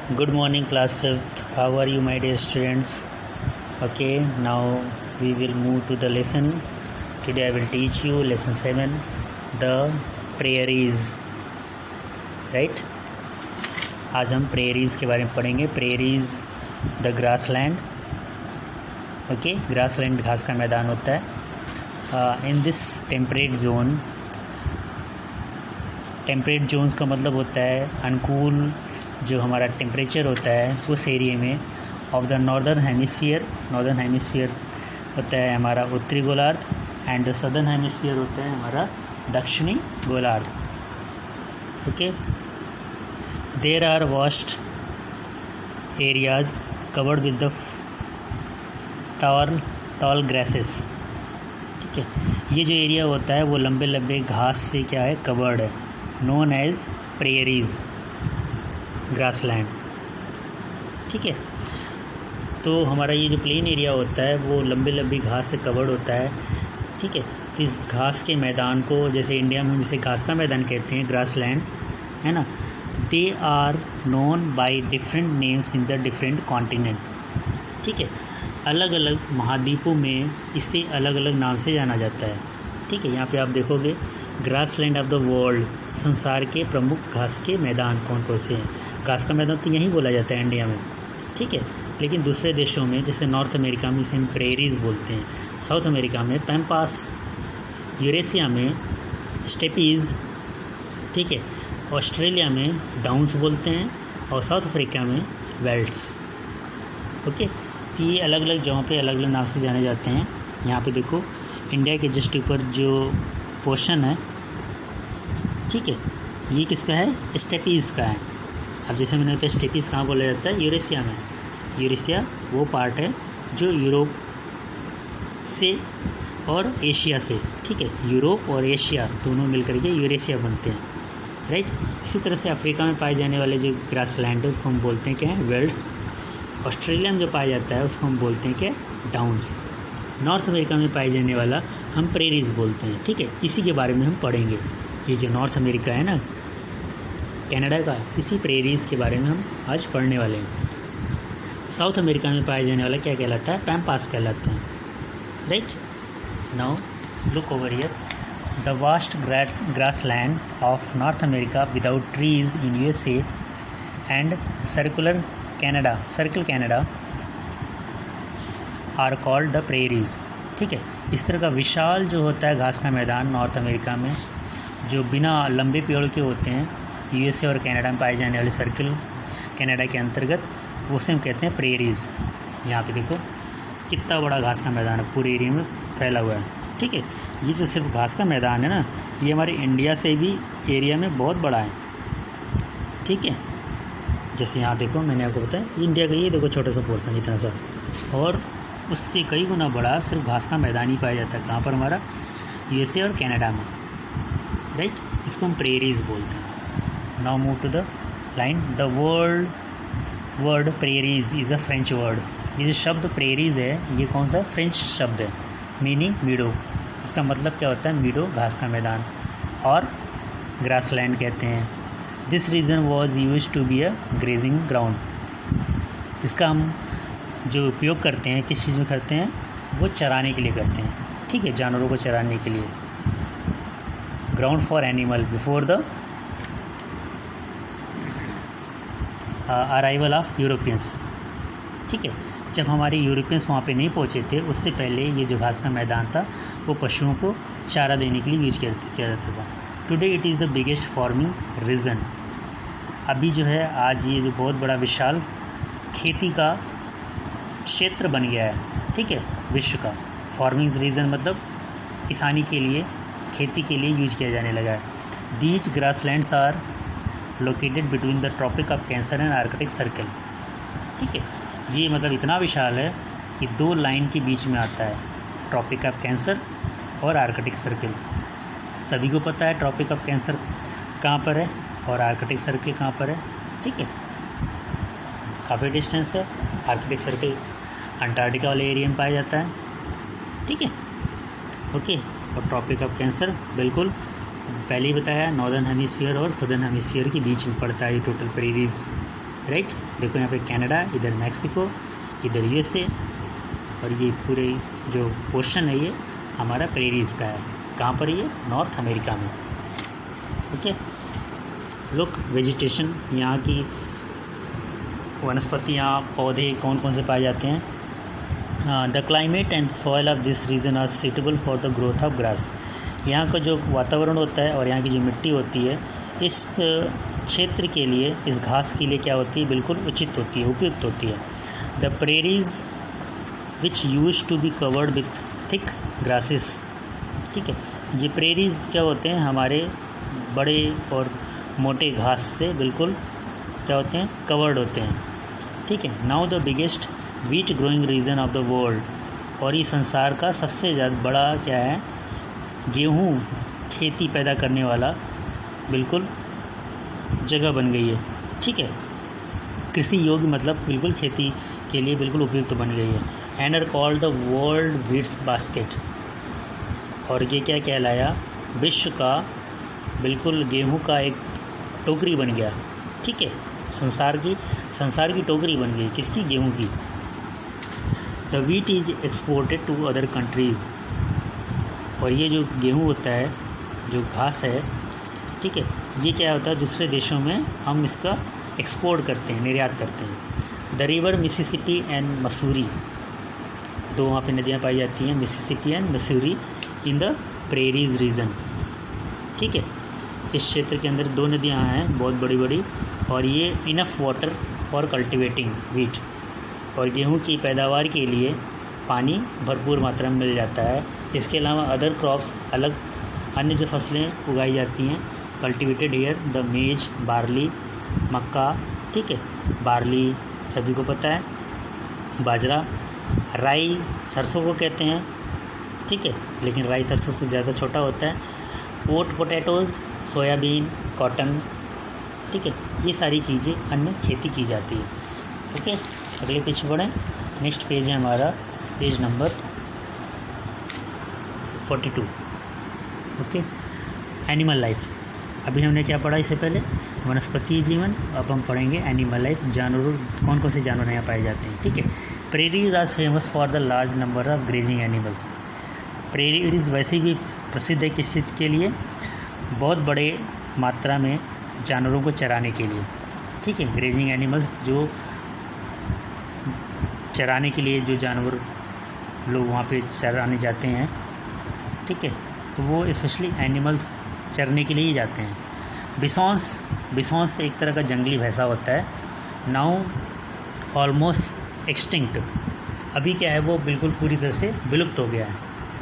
Good morning, class 5th. How are you, my dear students? Okay, now we will move to the lesson. Today I will teach you lesson 7, the prairies. Right? आज हम prairies के बारे में पढ़ेंगे. Prairies, the grassland. Okay, grassland घास का मैदान होता है. In this temperate zone, temperate zones का मतलब होता है अनुकूल जो हमारा टेम्परेचर होता है उस एरिया में ऑफ द नॉर्दर्न हेमिसफीयर होता है हमारा उत्तरी गोलार्ध एंड द सदर्न हेमिसफीयर होता है हमारा दक्षिणी गोलार्ध. Okay, there are vast areas covered with the tall grasses. ठीक है, ये जो एरिया होता है वो लंबे लंबे घास से क्या है, कवर्ड है, नोन एज प्रेयरीज, ग्रासलैंड. ठीक है, तो हमारा ये जो प्लेन एरिया होता है वो लंबी लंबी घास से कवर्ड होता है. ठीक है, तो इस घास के मैदान को जैसे इंडिया में हम इसे घास का मैदान कहते हैं, ग्रासलैंड है ना. They are known by different names in the different continent. ठीक है, अलग अलग महाद्वीपों में इसे अलग अलग नाम से जाना जाता है. ठीक है, यहाँ पे आप देखोगे ग्रासलैंड ऑफ द वर्ल्ड, संसार के प्रमुख घास के मैदान कौन कौन से हैं. घास का मैदान तो यहीं बोला जाता है इंडिया में. ठीक है, लेकिन दूसरे देशों में जैसे नॉर्थ अमेरिका में इसे हम प्रेरीज बोलते हैं, साउथ अमेरिका में पैम्पास, यूरेशिया में स्टेपीज़. ठीक है, ऑस्ट्रेलिया में डाउन्स बोलते हैं और साउथ अफ्रीका में वेल्ट्स. ओके, तो ये अलग अलग जगहों पे अलग अलग नाम से जाने जाते हैं. यहाँ पे देखो इंडिया के जस्ट ऊपर जो पोर्शन है, ठीक है, ये किसका है, स्टेपीज़ का है. अब जैसे मैंने बताया स्टेपीज़ कहाँ बोला जाता है, यूरेशिया में. यूरेशिया वो पार्ट है जो यूरोप से और एशिया से, ठीक है, यूरोप और एशिया दोनों मिलकर के यूरेशिया बनते हैं. राइट. इसी तरह से अफ्रीका में पाए जाने वाले जो ग्रासलैंड है उसको हम बोलते हैं क्या है, वेल्ट्स. ऑस्ट्रेलिया में जो पाया जाता है उसको हम बोलते हैं क्या, डाउन्स. नॉर्थ अमेरिका में पाए जाने वाला हम प्रेरीज बोलते हैं. ठीक है, इसी के बारे में हम पढ़ेंगे. ये जो नॉर्थ अमेरिका है ना, कनाडा का, इसी प्रेरीज के बारे में हम आज पढ़ने वाले हैं. साउथ अमेरिका में पाए जाने वाला क्या कहलाता है, पैम्पास कहलाते हैं. Right. Now look over here, the vast grassland of North America without trees in USA and circle Canada are called the prairies. ठीक है, इस तरह का विशाल जो होता है घास का मैदान नॉर्थ अमेरिका में, जो बिना लंबे पेड़ के होते हैं, यूएसए और कनाडा में पाए जाने वाले सर्कल कनाडा के अंतर्गत, उसे हम कहते हैं प्रेरीज. यहाँ पे देखो कितना बड़ा घास का मैदान है, पूरे एरिया में फैला हुआ है. ठीक है, ये जो सिर्फ घास का मैदान है ना, ये हमारे इंडिया से भी एरिया में बहुत बड़ा है. ठीक है, जैसे यहाँ देखो मैंने आपको बताया इंडिया का ये देखो छोटा सा पोर्सन इतना सा, और उससे कई गुना बड़ा सिर्फ घास का मैदान ही पाया जाता है. कहाँ पर, हमारा यूएसए और कनाडा में. राइट, इसको हम प्रेरीज बोलते हैं. Now move to the line. The word prairies is a French word. ये जो शब्द प्रेरीज है ये कौन सा है, फ्रेंच शब्द है, मीनिंग मीडो. इसका मतलब क्या होता है, मीडो घास का मैदान, और ग्रासलैंड कहते हैं. This region was use to be a grazing ground. इसका हम जो उपयोग करते हैं किस चीज़ में करते हैं, वो चराने के लिए करते हैं. ठीक है, जानवरों को चराने के लिए. Ground for animal before the arrival of Europeans. ठीक है, जब हमारे यूरोपियंस वहाँ पे नहीं पहुँचे थे उससे पहले ये जो घास का मैदान था वो पशुओं को चारा देने के लिए यूज किया जाता था. Today it is the biggest farming region. अभी जो है आज ये जो बहुत बड़ा विशाल खेती का क्षेत्र बन गया है. ठीक है, विश्व का. फार्मिंग रीजन मतलब किसानी के लिए, खेती के लिए यूज किया जाने लगा है. These grasslands are located between the tropic of cancer and Arctic circle. ठीक है, ये मतलब इतना विशाल है कि दो लाइन के बीच में आता है, ट्रॉपिक ऑफ कैंसर और आर्कटिक सर्कल. सभी को पता है ट्रॉपिक ऑफ कैंसर कहाँ पर है और आर्कटिक सर्कल कहाँ पर है. ठीक है, काफ़ी डिस्टेंस है. आर्कटिक सर्कल अंटार्कटिका वाले एरिया में पाया जाता है. ठीक है, ओके. और ट्रॉपिक ऑफ कैंसर बिल्कुल पहले ही बताया, नॉर्दर्न हेमिसफीयर और सदर्न हेमिसफीयर के बीच में पड़ता है ये टोटल प्रेरीज. राइट। देखो यहाँ पे कनाडा, इधर मैक्सिको, इधर यूएसए, और ये पूरे जो पोर्शन है ये हमारा प्रेरीज़ का है। कहाँ पर ये? नॉर्थ अमेरिका में। ओके, लुक वेजिटेशन, यहाँ की वनस्पतियाँ पौधे कौन कौन से पाए जाते हैं। The climate and soil of this region are suitable for the growth of grass. यहाँ का जो वातावरण होता है और यहाँ की जो मिट्टी होती है इस क्षेत्र के लिए, इस घास के लिए क्या होती है? बिल्कुल उचित होती है, उपयुक्त होती है। The prairies which use to be covered with thick grasses. ठीक है, ये प्रेरीज क्या होते हैं? हमारे बड़े और मोटे घास से बिल्कुल क्या होते हैं? कवर्ड होते हैं। ठीक है। Now the biggest wheat growing region of the world, और ये संसार का सबसे ज़्यादा बड़ा क्या है? गेहूँ खेती पैदा करने वाला बिल्कुल जगह बन गई है। ठीक है, कृषि योग्य मतलब बिल्कुल खेती के लिए बिल्कुल उपयुक्त बन गई है। And are called the world wheats basket, और ये क्या कहलाया? विश्व का बिल्कुल गेहूं का एक टोकरी बन गया। ठीक है, संसार की टोकरी बन गई। किसकी? गेहूं की। The wheat is exported to other countries, और ये जो गेहूं होता है, जो घास है, ठीक है, ये क्या होता है? दूसरे देशों में हम इसका एक्सपोर्ट करते हैं, निर्यात करते हैं। The river Mississippi and Missouri, दो वहाँ पे नदियाँ पाई जाती हैं, Mississippi and Missouri, in the prairies region. ठीक है, इस क्षेत्र के अंदर दो नदियाँ हैं बहुत बड़ी बड़ी, और ये enough water for cultivating wheat, और गेहूं की पैदावार के लिए पानी भरपूर मात्रा में मिल जाता है। इसके अलावा अदर क्रॉप्स, अलग अन्य जो फसलें उगाई जाती हैं, कल्टिवेटेड हियर द मेज, बार्ली, मक्का। ठीक है, बार्ली सभी को पता है, बाजरा, राई सरसों को कहते हैं। ठीक है, लेकिन राई सरसों से ज़्यादा छोटा होता है। ओट, पोटैटोज़, सोयाबीन, कॉटन। ठीक है, ये सारी चीज़ें अन्य खेती की जाती है। ओके, अगले पेज पर बढ़ें। नेक्स्ट पेज है हमारा page number 42। Okay, animal life. अभी हमने क्या पढ़ा इससे पहले? वनस्पति जीवन। अब हम पढ़ेंगे एनिमल लाइफ, जानवरों, कौन कौन से जानवर यहाँ पाए जाते हैं। ठीक है, prairies are famous for the large number of grazing animals. Prairies वैसे भी प्रसिद्ध है किस चीज़ के लिए? बहुत बड़े मात्रा में जानवरों को चराने के लिए। ठीक है, ग्रेजिंग एनिमल्स, जो चराने के लिए जो जानवर लोग वहाँ पे चराने जाते हैं। ठीक है, तो वो स्पेशली एनिमल्स चरने के लिए ही जाते हैं। बिसॉन्स एक तरह का जंगली भैंसा होता है। नाउ ऑलमोस्ट एक्सटिंक्ट, अभी क्या है? वो बिल्कुल पूरी तरह से विलुप्त हो गया है।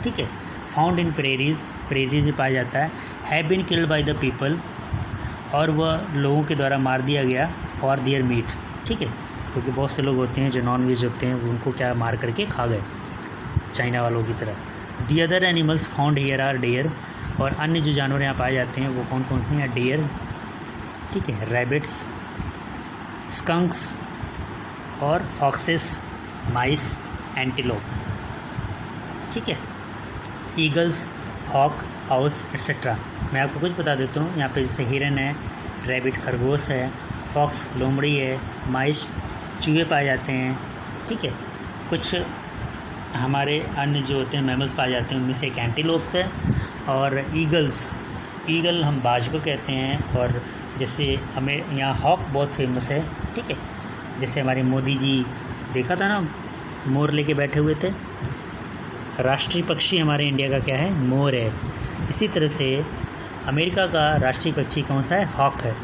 ठीक है, फाउंड इन प्रेरीज में पाया जाता है। Have been killed by the people, और वह लोगों के द्वारा मार दिया गया फॉर देयर मीट। ठीक है, क्योंकि बहुत से लोग होते हैं जो नॉन वेज होते हैं, उनको क्या मार करके खा गए, चाइना वालों की तरह। The other animals found here are deer, और अन्य जो जानवर यहाँ पाए जाते हैं वो कौन कौन से हैं? डेयर, ठीक है, रैबिट्स, स्कंक्स, और फॉक्सेस, माइस, एंटीलोप। ठीक है, ईगल्स, हॉक, हाउस एट्सेट्रा। मैं आपको कुछ बता देता हूँ। यहाँ पे जैसे हिरन है, रैबिट खरगोश है, फॉक्स लोमड़ी है, माइस चूहे पाए जाते हैं। ठीक है, कुछ हमारे अन्य जो होते हैं मैमल्स पाए जाते हैं, उनमें से एक एंटीलोप्स है। और ईगल हम बाज को कहते हैं। और जैसे हमें यहाँ हॉक बहुत फेमस है। ठीक है, जैसे हमारे मोदी जी देखा था ना, मोर लेके बैठे हुए थे। राष्ट्रीय पक्षी हमारे इंडिया का क्या है? मोर है। इसी तरह से अमेरिका का राष्ट्रीय पक्षी कौन सा है? हॉक है।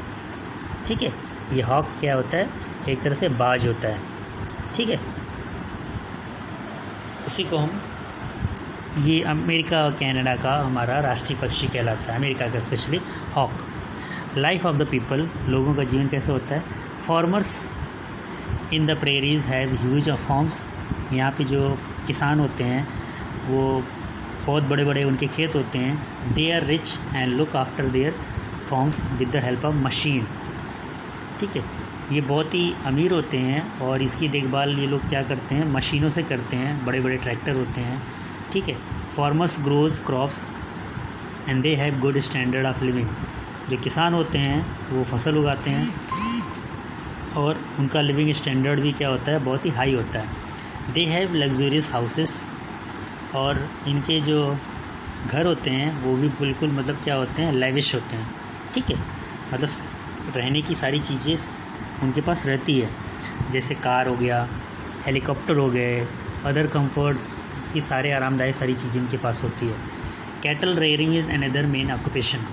ठीक है, ये हॉक क्या होता है? एक तरह से बाज होता है। ठीक है, उसी को हम, ये अमेरिका और कनाडा का हमारा राष्ट्रीय पक्षी कहलाता है, अमेरिका का especially hawk. Life of the people, लोगों का जीवन कैसे होता है? Farmers in the prairies have huge of farms. यहाँ पे जो किसान होते हैं वो बहुत बड़े बड़े उनके खेत होते हैं। They are rich and look after their farms with the help of machine. ठीक है, ये बहुत ही अमीर होते हैं और इसकी देखभाल ये लोग क्या करते हैं? मशीनों से करते हैं। बड़े बड़े ट्रैक्टर होते हैं। ठीक है, farmers grows crops and they have good standard of living. जो किसान होते हैं वो फसल उगाते हैं और उनका लिविंग स्टैंडर्ड भी क्या होता है, बहुत ही हाई होता है। दे हैव लग्जूरियस हाउसेस, और इनके जो घर होते हैं वो भी बिल्कुल मतलब क्या होते हैं, लेविश होते हैं। ठीक है, मतलब रहने की सारी चीज़ें उनके पास रहती है, जैसे कार हो गया, हेलीकॉप्टर हो गए, अदर कंफर्ट्स की सारे आरामदायक सारी चीज़ें इनके पास होती है। Cattle rearing is another main occupation.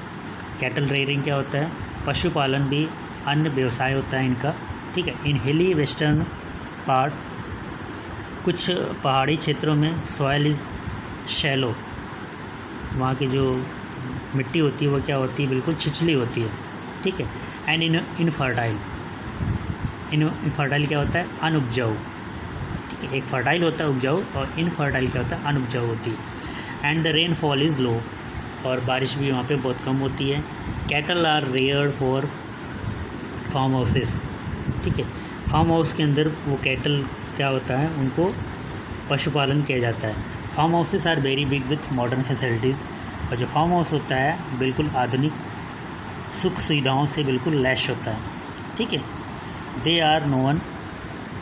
Cattle rearing क्या होता है, पशुपालन भी अन्य व्यवसाय होता है इनका। ठीक है, इन हिली वेस्टर्न पार्ट, कुछ पहाड़ी क्षेत्रों में सॉयल इज़ शैलो, वहाँ की जो मिट्टी होती है वो क्या होती है, बिल्कुल छिछली होती है। ठीक है, एंड इनफर्टाइल, इनफर्टाइल क्या होता है, अनउपजाऊ। ठीक है, एक फर्टाइल होता है उपजाऊ, और इनफर्टाइल क्या होता है, अनउपजाऊ होती है। And the rainfall is low, और बारिश भी वहाँ पे बहुत कम होती है। Cattle are reared for farm houses. ठीक है, फार्म हाउस के अंदर वो कैटल क्या होता है, उनको पशुपालन किया जाता है। Farm houses are very big with modern facilities, और जो फार्म हाउस होता है बिल्कुल आधुनिक सुख सुविधाओं से बिल्कुल लैश होता है। ठीक है, दे आर नोन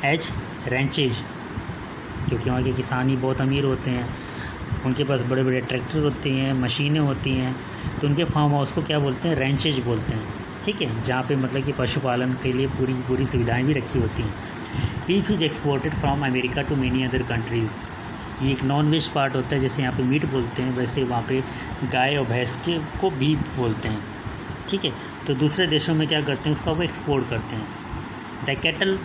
एज रेंचेज, क्योंकि वहाँ के किसान ही बहुत अमीर होते हैं, उनके पास बड़े बड़े ट्रैक्टर होते हैं, मशीनें होती हैं, तो उनके फार्म हाउस को क्या बोलते हैं, रेंचेज बोलते हैं। ठीक है, जहाँ पे मतलब कि पशुपालन के लिए पूरी सुविधाएं भी रखी होती हैं। Beef is exported from America to many other countries. ये एक नॉन वेज पार्ट होता है, जैसे यहाँ पे मीट बोलते हैं, वैसे वहाँ पे गाय और भैंस के को बीफ बोलते हैं। ठीक है, तो दूसरे देशों में क्या करते हैं, उसका वो एक्सपोर्ट करते हैं। The cattle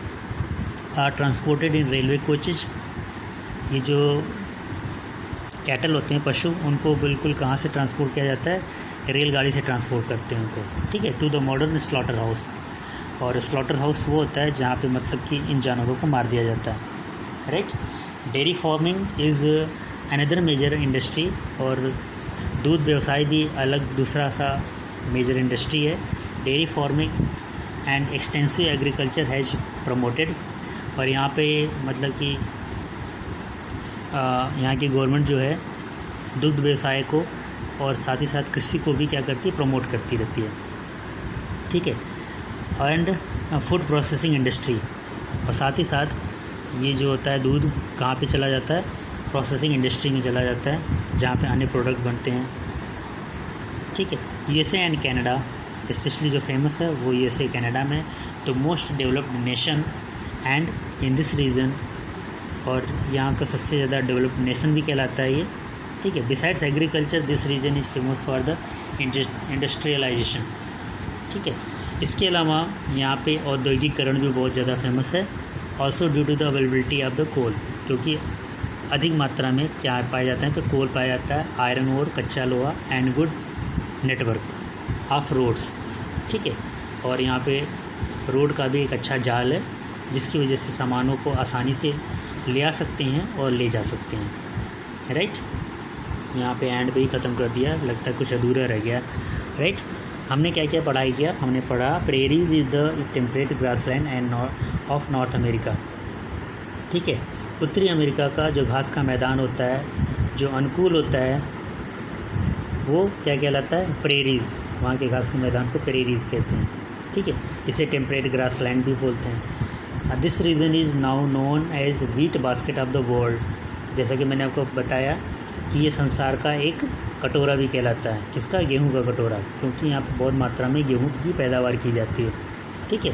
are transported in railway coaches. ये जो कैटल होते हैं, पशु, उनको बिल्कुल कहाँ से ट्रांसपोर्ट किया जाता है, रेलगाड़ी से ट्रांसपोर्ट करते हैं उनको। ठीक है, to the modern slaughter house, और स्लॉटर हाउस वो होता है जहाँ पे मतलब कि इन जानवरों को मार दिया जाता है। Right, dairy farming is another major industry, और दूध व्यवसाय भी अलग दूसरा सा मेजर इंडस्ट्री है। Dairy farming and extensive agriculture has promoted, और यहाँ पे मतलब कि यहाँ की गवर्नमेंट जो है दुग्ध व्यवसाय को और साथ ही साथ कृषि को भी क्या करती है, प्रमोट करती रहती है। ठीक है, एंड फूड प्रोसेसिंग इंडस्ट्री, और साथ ही साथ ये जो होता है दूध कहाँ पे चला जाता है, प्रोसेसिंग इंडस्ट्री में चला जाता है, जहाँ पे अन्य प्रोडक्ट बनते हैं। ठीक है, यूएसए एंड कनाडा स्पेशली जो फेमस है वो यूएसए कनाडा में, तो most developed nation and in this region, और यहाँ का सबसे ज़्यादा डेवलप्ड नेशन भी कहलाता है ये। ठीक है, besides agriculture this region is famous for the industrialisation. ठीक है, इसके अलावा यहाँ पे औद्योगिकरण भी बहुत ज़्यादा फेमस है। Also due to the availability of the coal, क्योंकि अधिक मात्रा में क्या पाया जाता है, तो कोल पाया जाता है, आयरन ओर, कच्चा लोहा, and good network of roads. ठीक है, और यहाँ पे रोड का भी एक अच्छा जाल है, जिसकी वजह से सामानों को आसानी से ले आ सकते हैं और ले जा सकते हैं। राइट, यहाँ पे एंड भी ख़त्म कर दिया, लगता है कुछ अधूरा रह गया। राइट, हमने क्या क्या पढ़ाई किया, हमने पढ़ा prairies is the temperate grassland end of North America. ठीक है, उत्तरी अमेरिका का जो घास का मैदान होता है, जो अनुकूल होता है, वो क्या कहलाता है, प्रेरीज। वहाँ के घास के मैदान को प्रेरीज कहते हैं। ठीक है, इसे टेम्परेट ग्रासलैंड भी बोलते हैं। This region is now known as wheat basket of the world. जैसा कि मैंने आपको बताया कि ये संसार का एक कटोरा भी कहलाता है। किसका, गेहूं का कटोरा, क्योंकि यहाँ पर बहुत मात्रा में गेहूं की पैदावार की जाती है। ठीक है,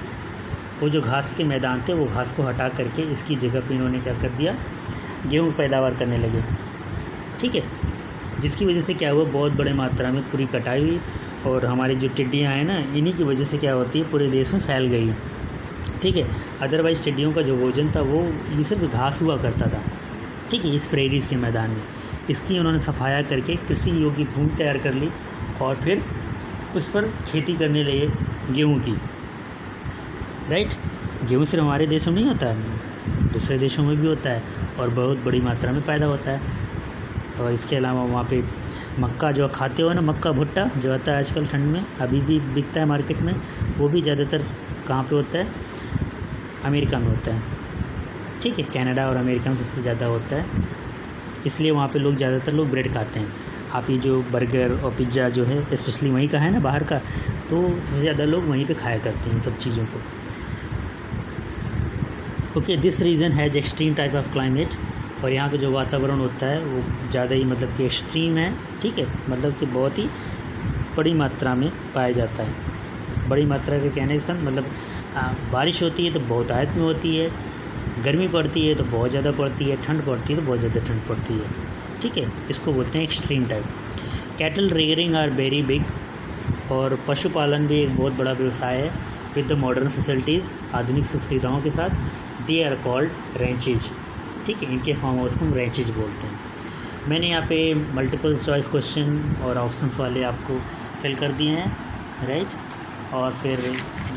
वो जो घास के मैदान थे वो घास को हटा करके इसकी जगह पे इन्होंने क्या कर दिया, गेहूं पैदावार करने लगे। ठीक है, जिसकी वजह से क्या हुआ, बहुत बड़े मात्रा में पूरी कटाई हुई, और हमारी जो टिड्डियाँ हैं ना, इन्हीं की वजह से क्या होती है, पूरे देश में फैल गई। ठीक है, अदरवाइज़ टिड्डियों का जो भोजन था वो ये सिर्फ घास हुआ करता था। ठीक है, इस प्रेरीज के मैदान में इसकी उन्होंने सफाया करके कृषि योग्य भूमि तैयार कर ली, और फिर उस पर खेती करने लगे गेहूँ की। राइट, गेहूँ सिर्फ हमारे देशों में नहीं होता है, दूसरे देशों में भी होता है, और बहुत बड़ी मात्रा में पैदा होता है। और इसके अलावा वहाँ पे मक्का जो खाते हो ना, मक्का भुट्टा जो आता है आजकल ठंड में, अभी भी बिकता है मार्केट में, वो भी ज़्यादातर कहाँ पे होता है, अमेरिका में होता है। ठीक है, कनाडा और अमेरिका में सबसे ज़्यादा होता है, इसलिए वहाँ पे लोग ज़्यादातर लोग ब्रेड खाते हैं। आप ये जो बर्गर और पिज़्ज़ा जो है स्पेशली वहीं का है ना, बाहर का, तो सबसे ज़्यादा लोग वहीं पे खाया करते हैं इन सब चीज़ों को। Okay, this region has extreme type of climate, और यहाँ का जो वातावरण होता है वो ज़्यादा ही मतलब कि एक्सट्रीम है, ठीक है, मतलब कि बहुत ही बड़ी मात्रा में पाया जाता है। बड़ी मात्रा के कहने से मतलब बारिश होती है तो बहुत आयत में होती है, गर्मी पड़ती है तो बहुत ज़्यादा पड़ती है, ठंड पड़ती है तो बहुत ज़्यादा ठंड पड़ती है, ठीक है, इसको बोलते हैं extreme type. Cattle rearing are very big, और पशुपालन भी एक बहुत बड़ा व्यवसाय है विद द मॉडर्न फैसिलिटीज़, आधुनिक सुख सुविधाओं के साथ। दे आर कॉल्ड रेंचेज, ठीक है, इनके फार्म हाउस को हम रेंचेज बोलते हैं। मैंने यहाँ पे मल्टीपल चॉइस क्वेश्चन और ऑप्शंस वाले आपको फिल कर दिए हैं, राइट। और फिर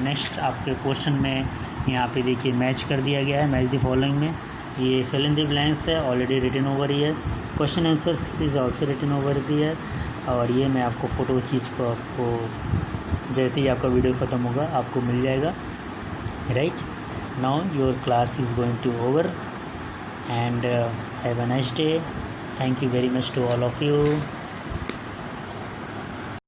नेक्स्ट आपके क्वेश्चन में यहाँ पे देखिए मैच कर दिया गया है, मैच द फॉलोइंग में ये फिल इन द ब्लैंक्स है, already written over here, question answers is also written over here. और ये मैं आपको फ़ोटो खींच को आपको जैसे ही आपका वीडियो ख़त्म होगा आपको मिल जाएगा, right. Now your class is going to over and have a nice day. Thank you very much to all of you.